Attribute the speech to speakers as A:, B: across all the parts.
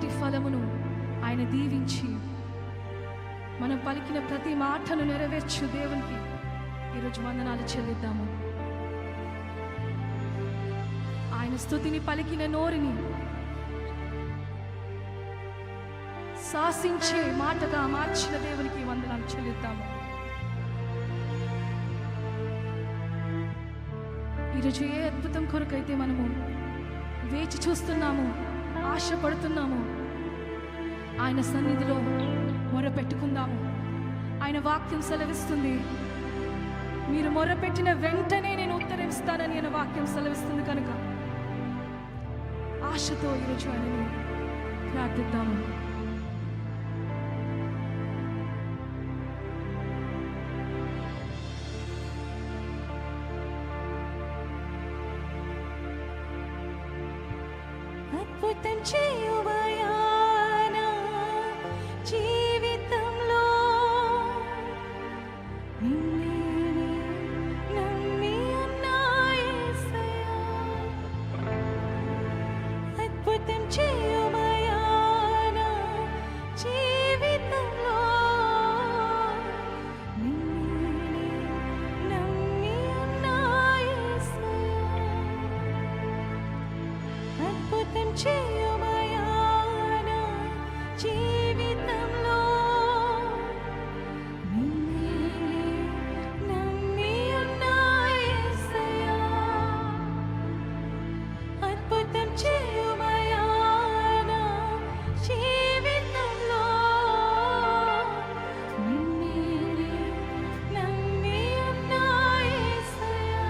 A: నోటి ఫలమును ఆయన దీవించి మనం పలికిన ప్రతి మాటను నెరవేర్చు దేవునికి ఈరోజు వందనాలు చెల్లిద్దాము. ఆయన స్తుతిని పలికిన నోరిని శాసించే మాటగా మార్చిన దేవునికి వందనాలు చెల్లిద్దాము. ఈరోజు ఏ అద్భుతం కొరకైతే మనము వేచి చూస్తున్నాము, ఆశపడుతున్నాము, ఆయన సన్నిధిలో మొరపెట్టుకుందాము. ఆయన వాక్యం సెలవిస్తుంది, మీరు మొరపెట్టిన వెంటనే నేను ఉత్తరిస్తానని ఆయన వాక్యం సెలవిస్తుంది. కనుక ఆశతో ఈరోజు ఆయనని ప్రార్థిద్దాము.
B: అద్భుతం చేయువయా నా జీవితంలో, నిన్నే నమ్మి ఉన్నా యేసయ్యా. అద్భుతం చేయువయా నా జీవితంలో, నిన్నే నమ్మి ఉన్నా యేసయ్యా. అద్భుతం చేయుమయా నా జీవితంలో, నిన్నే నమ్మి ఉన్నా యేసయ్యా. అద్భుతం చేయుమయా నా జీవితంలో, నిన్నే నమ్మి ఉన్నా యేసయ్యా.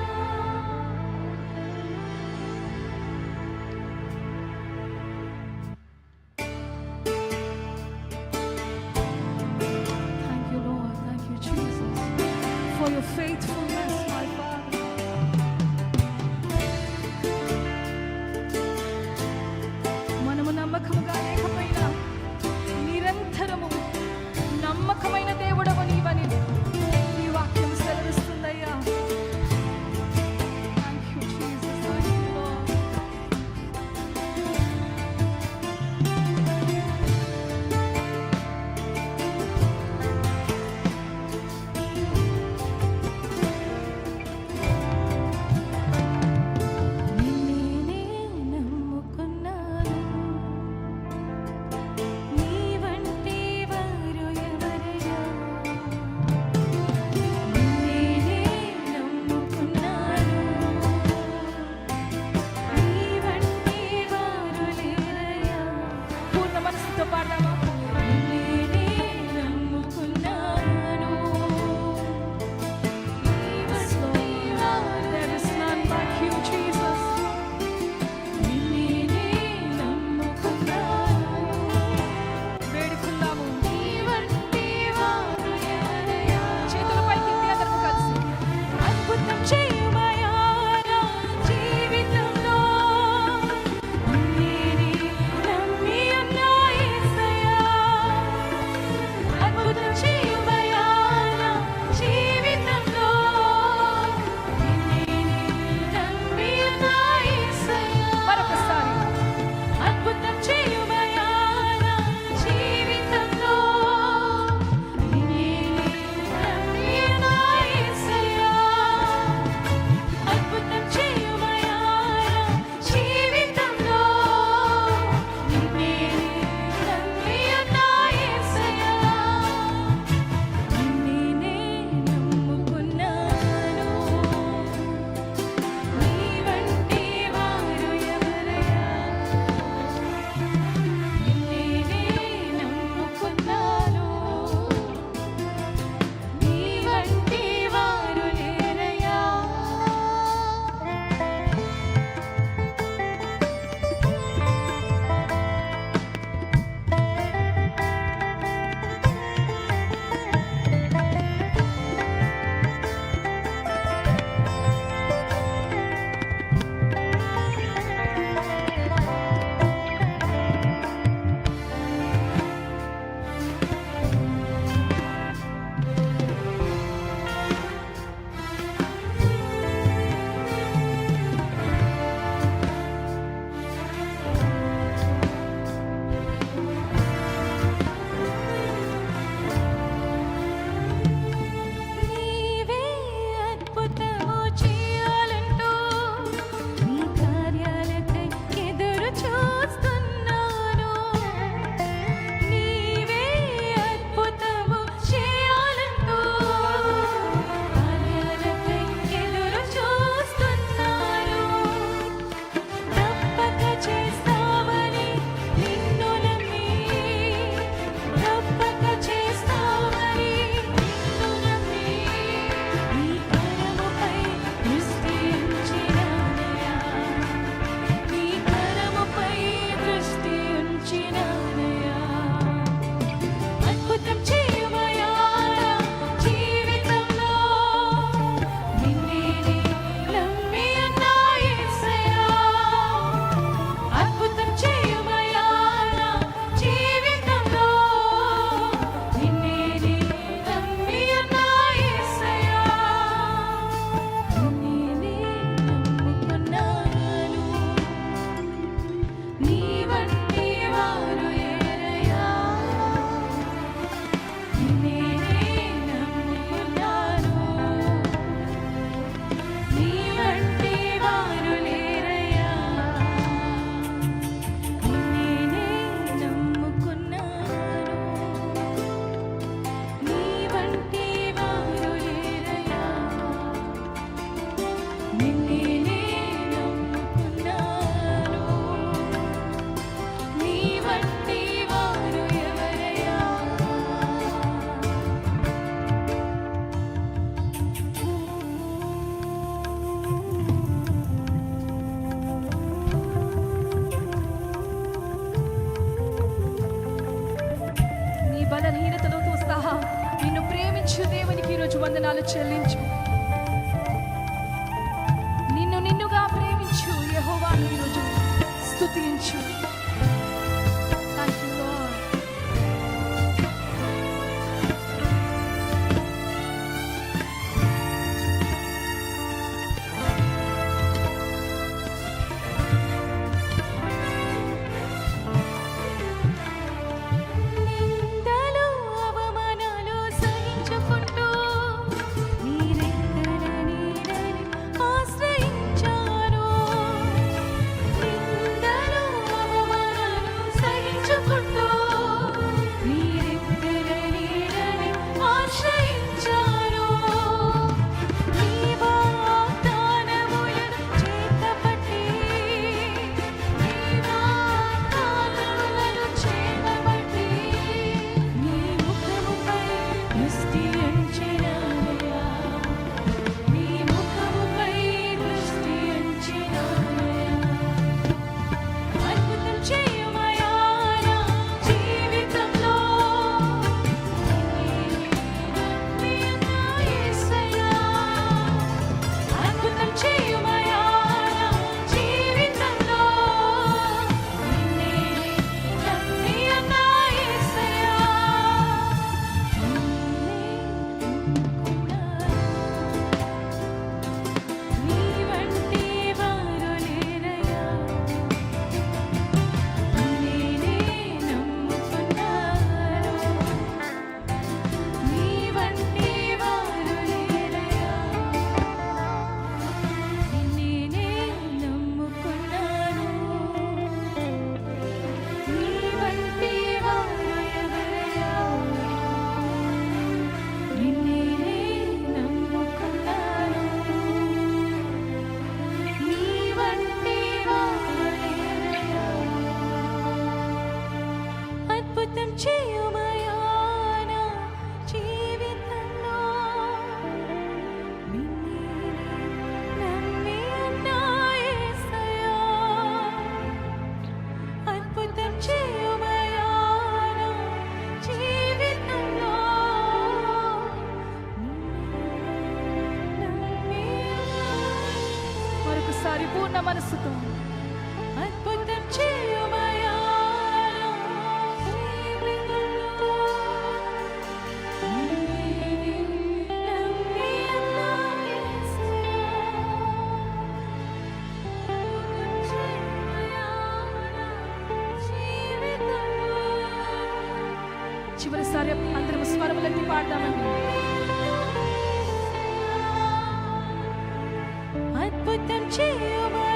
A: వందనాలు చెల్లించు. నిన్ను నిన్నుగా ప్రేమించు యెహోవాను ఈరోజు స్తుతించు. Thank you, Lord.
B: నిందలు అవమానాలు సహించుకుంటూ నీ రెక్కల నీడని ఆశ్రయించాను. నిందలు అవమానాలు సహించుకుంటూ నీ రెక్కల నీడని ఆశ్రయించాను. నీ వాగ్దానములను చేతపట్టి నీ వాగ్దానములను చేతపట్టి నీ ముఖముపై దృష్టి ఉంచినానయ్యా. నీ ముఖముపై దృష్టి ఉంచినానయ్యా. అద్భుతం చేయుమయ్యా నా జీవితంలో. నీ యేసయ్యా. అద్భుతం చేయుమయ్యా నా జీవితంలో. నిన్నే నమ్మి ఉన్న యేసయ్యా. నీ వంటి వారు లేరయ్యా. నేనే నమ్ముకున్నాను. నీ వంటి వారు లేరయ్యా. నేనే నమ్ముకున్నాను. నీ వంటి వారు ఎవరయ్యా. నిన్నే నమ్ముకున్నాను. నీ వంటి వారు లేరయ్యా. అద్భుతం చేయుమయ్యా నా జీవితంలో. నిన్నే నమ్మి ఉన్న యేసయ్యా. అద్భుతం చేయుమయ్యా నా జీవితంలో. నిన్నే నమ్మి
A: మరొకసారి పూర్ణ మనస్సుతో
B: అద్భుతం చేయుమయ్యా నా జీవితంలో. నిన్నే నమ్మి ఉన్న యేసయ్యా. అద్భుతం చేయుమయ్యా నా జీవితంలో.
A: చివరిసారి అందరం స్వరములెత్తి పాడదామండి.
B: అద్భుతం చేయుమయ్యా